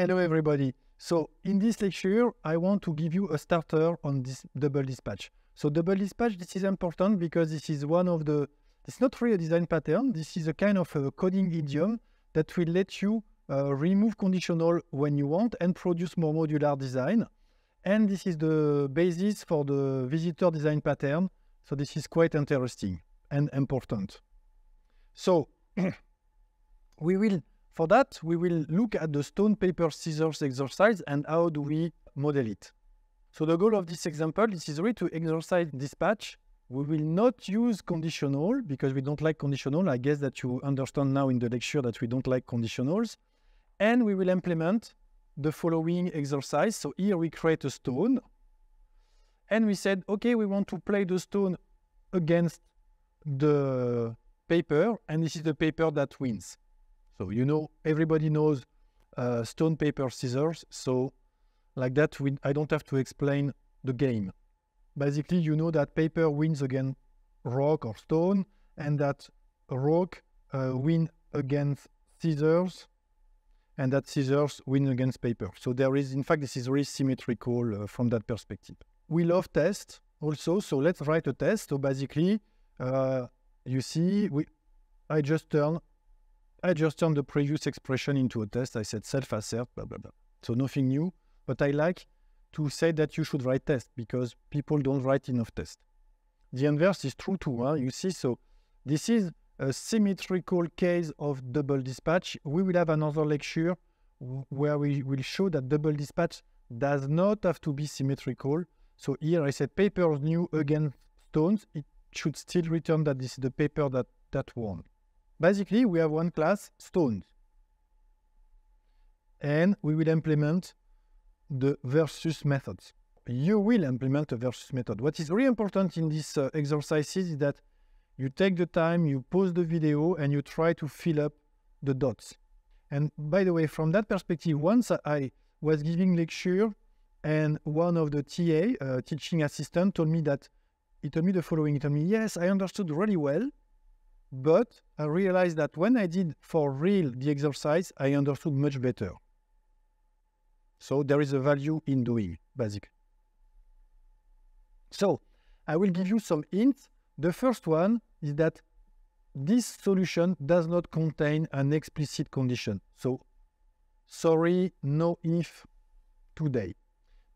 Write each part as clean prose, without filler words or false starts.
Hello everybody. So in this lecture, I want to give you a starter on this double dispatch. So double dispatch, this is important because this is one of the, it's not really a design pattern. This is a kind of a coding idiom that will let you remove conditional when you want and produce more modular design. And this is the basis for the visitor design pattern. So this is quite interesting and important. So for that, we will look at the stone, paper, scissors exercise and how do we model it. So the goal of this example, this is really to exercise dispatch. We will not use conditional because we don't like conditional. I guess that you understand now in the lecture that we don't like conditionals. And we will implement the following exercise. So here we create a stone. And we said, okay, we want to play the stone against the paper. And this is the paper that wins. So, you know, everybody knows stone, paper, scissors. So like that, I don't have to explain the game. Basically, you know that paper wins against rock or stone, and that rock win against scissors, and that scissors win against paper. So there is, in fact, this is really symmetrical from that perspective. We love tests also. So let's write a test. So basically, you see, I just turned the previous expression into a test. I said self-assert, blah, blah, blah. So nothing new, but I like to say that you should write tests because people don't write enough tests. The inverse is true too, huh? You see, so this is a symmetrical case of double dispatch. We will have another lecture where we will show that double dispatch does not have to be symmetrical. So here I said paper new against stones. It should still return that this is the paper that won. Basically, we have one class, stones. And we will implement the versus methods. You will implement a versus method. What is really important in this exercise is that you take the time, you pause the video, and you try to fill up the dots. And by the way, from that perspective, once I was giving lecture, and one of the TA, teaching assistant, told me the following. He told me, yes, I understood really well, but I realized that when I did for real the exercise, I understood much better. So there is a value in doing, basically. So I will give you some hints. The first one is that this solution does not contain an explicit condition. So sorry, no if today.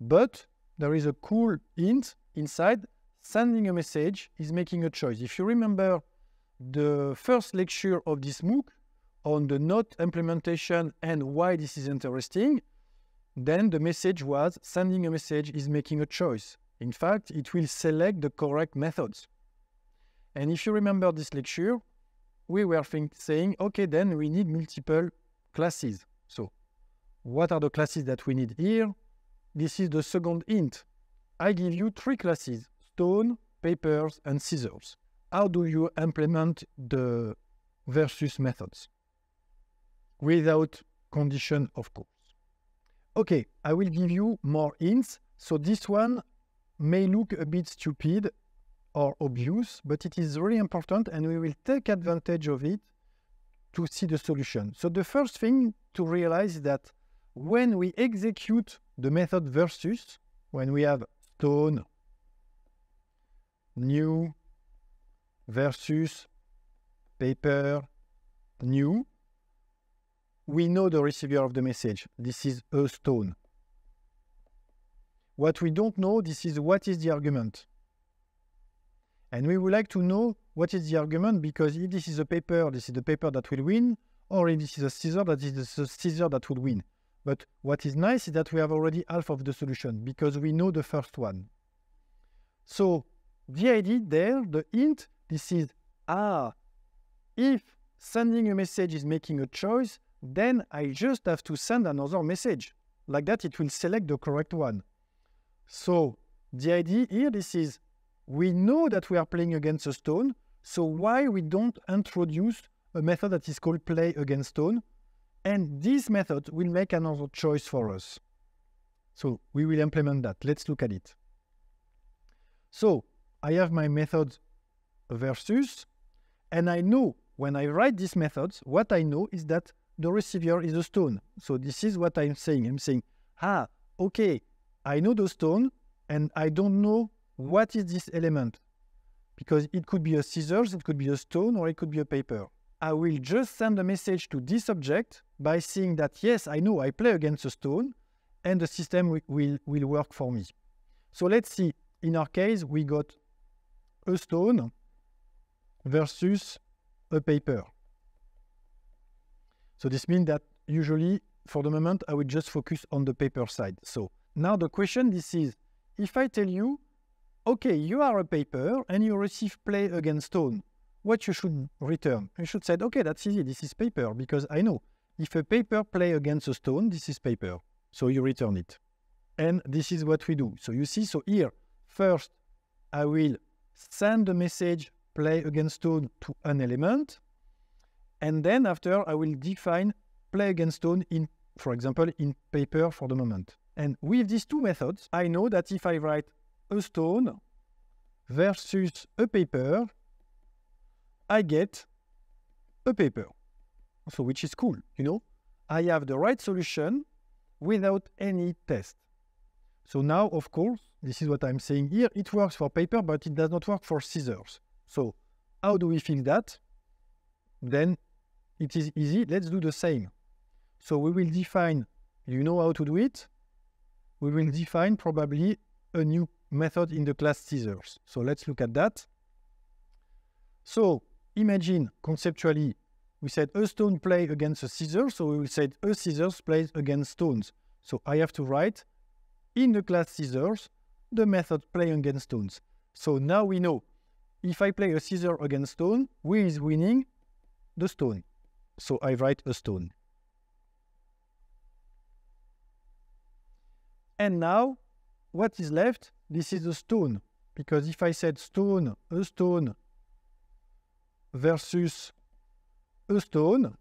But there is a cool hint inside. Sending a message is making a choice. If you remember the first lecture of this MOOC on the node implementation and why this is interesting, then the message was sending a message is making a choice. In fact, it will select the correct methods. And if you remember this lecture, we were saying, okay, then we need multiple classes. So what are the classes that we need here? This is the second hint. I give you three classes, stone, papers, and scissors. How do you implement the versus methods? Without condition, of course. Okay, I will give you more hints. So this one may look a bit stupid or obvious, but it is really important and we will take advantage of it to see the solution. So the first thing to realize is that when we execute the method versus, when we have stone, new, versus, paper, new, we know the receiver of the message. This is a stone. What we don't know, this is what is the argument. And we would like to know what is the argument, because if this is a paper, this is the paper that will win, or if this is a scissor, that is the scissor that will win. But what is nice is that we have already half of the solution, because we know the first one. So the idea there, the hint, this is, if sending a message is making a choice, then I just have to send another message. Like that, it will select the correct one. So the idea here, this is, we know that we are playing against a stone, so why we don't introduce a method that is called play against stone, and this method will make another choice for us. So we will implement that. Let's look at it. So I have my method versus, and I know when I write these methods, what I know is that the receiver is a stone. So this is what I'm saying. I'm saying, okay, I know the stone, and I don't know what is this element. Because it could be a scissors, it could be a stone, or it could be a paper. I will just send a message to this object by saying that, yes, I know I play against a stone, and the system will work for me. So let's see. In our case, we got a stone versus a paper. So this means that usually, for the moment, I will just focus on the paper side. So now the question, this is, if I tell you, okay, you are a paper and you receive play against stone, what you should return? You should say, okay, that's easy, this is paper, because I know if a paper play against a stone, this is paper. So you return it. And this is what we do. So you see, so here, first, I will send the message play against stone to an element. And then after, I will define play against stone in, for example, in paper for the moment. And with these two methods, I know that if I write a stone versus a paper, I get a paper. So which is cool, you know? I have the right solution without any test. So now, of course, this is what I'm saying here. It works for paper, but it does not work for scissors. So how do we fix that? Then it is easy. Let's do the same. So we will define, you know how to do it? We will define probably a new method in the class scissors. So let's look at that. So imagine conceptually, we said a stone play against a scissor. So we will say a scissors plays against stones. So I have to write in the class scissors the method play against stones. So now we know if I play a scissor against stone, who is winning? The stone. So I write a stone. And now, what is left? This is a stone. Because if I said stone, a stone versus a stone,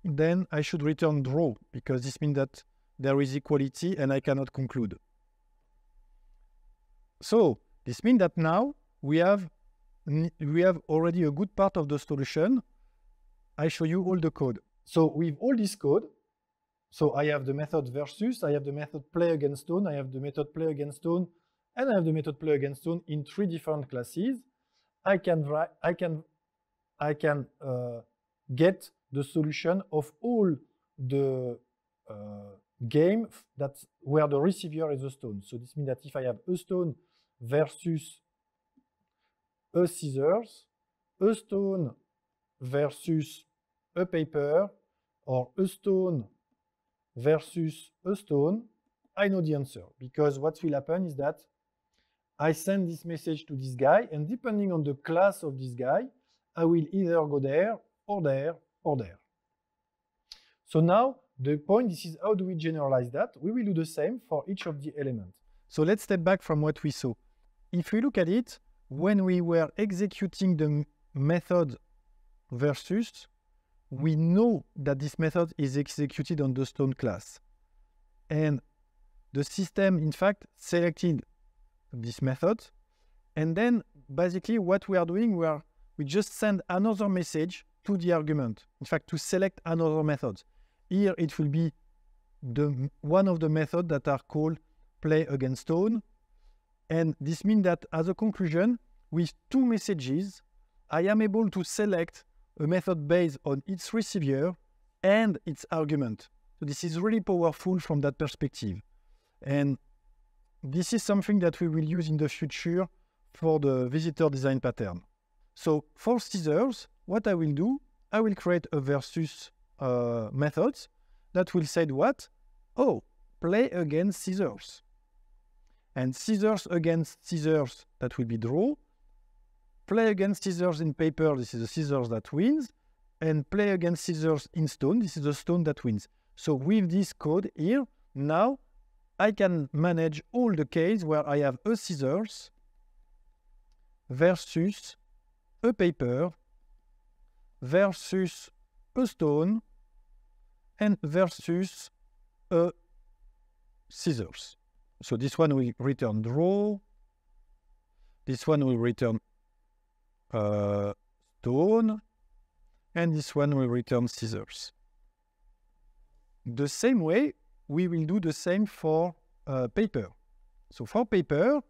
then I should return draw, because this means that there is equality and I cannot conclude. So this means that now we have already a good part of the solution. I show you all the code. So with all this code, so I have the method versus, I have the method play against stone, I have the method play against stone, and I have the method play against stone in 3 different classes. I can get the solution of all the game that's where the receiver is a stone. So this means that if I have a stone versus a scissors, a stone versus a paper, or a stone versus a stone, I know the answer. Because what will happen is that I send this message to this guy, and depending on the class of this guy, I will either go there, or there, or there. So now, the point, this is how do we generalize that? We will do the same for each of the elements. So let's step back from what we saw. If we look at it, when we were executing the method versus, we know that this method is executed on the stone class. And the system, in fact, selected this method. And then, basically, what we are doing, we just send another message to the argument. In fact, to select another method. Here, it will be one of the methods that are called play against stone. And this means that, as a conclusion, with 2 messages, I am able to select a method based on its receiver and its argument. So this is really powerful from that perspective. And this is something that we will use in the future for the visitor design pattern. So for scissors, what I will do, I will create a versus method that will say what? Oh, play against scissors. And scissors against scissors, that will be draw. Play against scissors in paper, this is the scissors that wins. And play against scissors in stone, this is the stone that wins. So with this code here, now I can manage all the cases where I have a scissors versus a paper versus a stone and versus a scissors. So this one will return draw, this one will return stone, and this one will return scissors. The same way, we will do the same for paper. So for paper,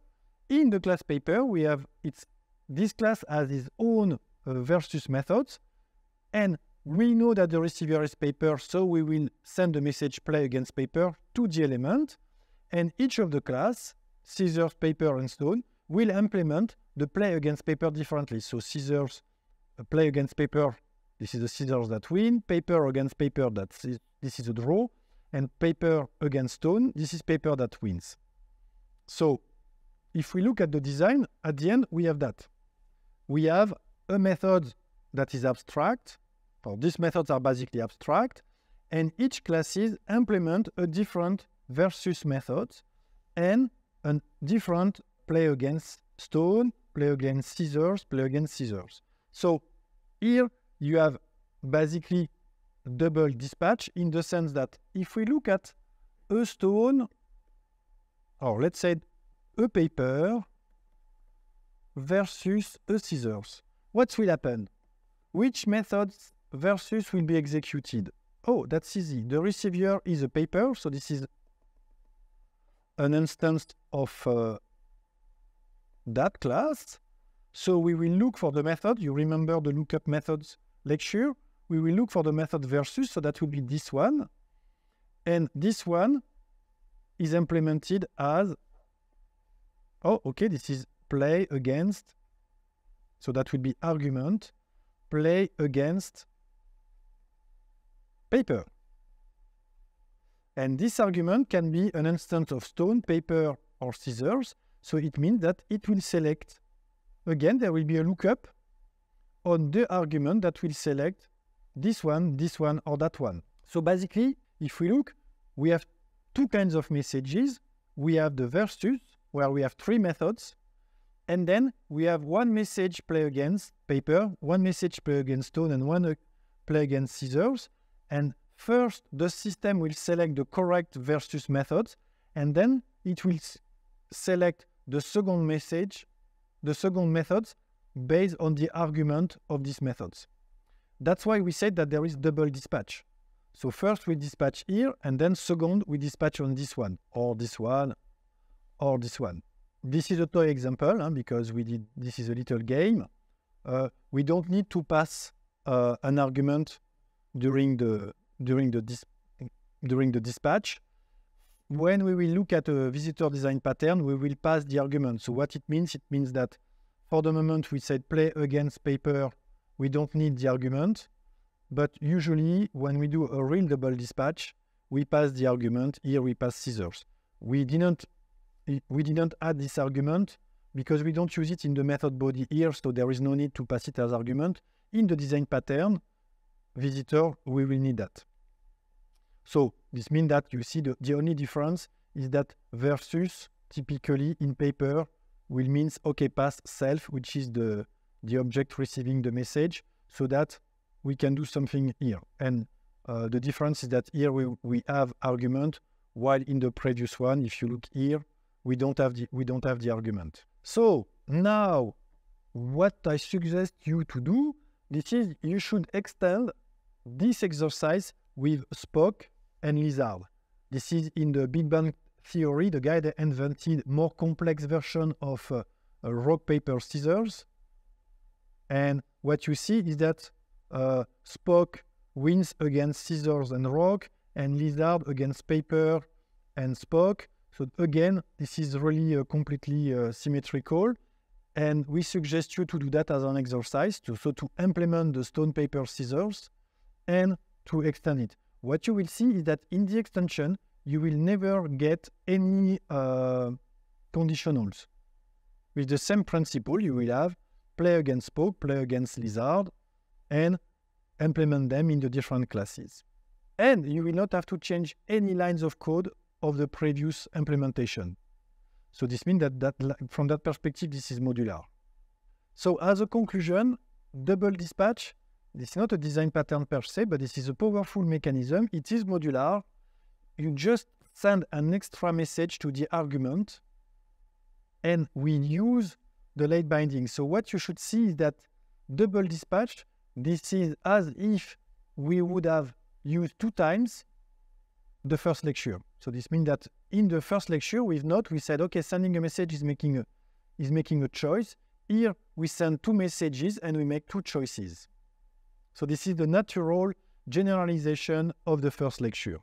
in the class paper, we have this class has its own versus methods, and we know that the receiver is paper, so we will send the message play against paper to the element, and each of the class, scissors, paper, and stone, will implement the play against paper differently. So scissors, play against paper, this is the scissors that win, paper against paper, this is a draw, and paper against stone, this is paper that wins. So if we look at the design, at the end, we have that. We have a method that is abstract, or these methods are basically abstract, and each classes implement a different versus method and a different play against stone, play against scissors, play against scissors. So here you have basically double dispatch in the sense that if we look at a stone, or let's say a paper versus a scissors, what will happen? Which methods versus will be executed? Oh, that's easy. The receiver is a paper, so this is an instance of that class. So we will look for the method. You remember the lookup methods lecture. We will look for the method versus, so that will be this one. And this one is implemented as, oh, okay, this is play against, so that will be argument, play against paper. And this argument can be an instance of stone, paper, or scissors. So it means that it will select, again, there will be a lookup on the argument that will select this one, or that one. So basically, if we look, we have two kinds of messages. We have the versus, where we have three methods. And then we have one message play against paper, one message play against stone, and one play against scissors. And first, the system will select the correct versus methods, and then it will select the second message, the second methods, based on the argument of these methods. That's why we said that there is double dispatch. So first we dispatch here, and then second we dispatch on this one, or this one, or this one. This is a toy example, because this is a little game. We don't need to pass an argument during the dispatch. When we will look at a visitor design pattern, we will pass the argument. So what it means that for the moment we said play against paper, we don't need the argument. But usually when we do a real double dispatch, we pass the argument. Here we pass scissors. We didn't add this argument because we don't use it in the method body here, so there is no need to pass it as argument. In the design pattern, visitor, we will need that. So this means that you see the only difference is that versus typically in paper will means okay pass self, which is the object receiving the message, so that we can do something here. And the difference is that here we have argument, while in the previous one, if you look here, we don't have the argument. So now what I suggest you to do, this is you should extend this exercise with Spock and Lizard. This is in the Big Bang Theory, the guy that invented more complex version of rock, paper, scissors. And what you see is that Spock wins against scissors and rock, and Lizard against paper and Spock. So again, this is really completely symmetrical. And we suggest you to do that as an exercise, to implement the stone, paper, scissors, and to extend it. What you will see is that in the extension, you will never get any conditionals. With the same principle, you will have play against Spock, play against Lizard, and implement them in the different classes. And you will not have to change any lines of code of the previous implementation. So this means that from that perspective, this is modular. So as a conclusion, double dispatch, this is not a design pattern per se, but this is a powerful mechanism. It is modular. You just send an extra message to the argument, and we use the late binding. So what you should see is that double dispatch, this is as if we would have used 2 times the first lecture. So this means that in the first lecture with note, we said, okay, sending a message is making a choice. Here we send 2 messages and we make 2 choices. So this is the natural generalization of the first lecture.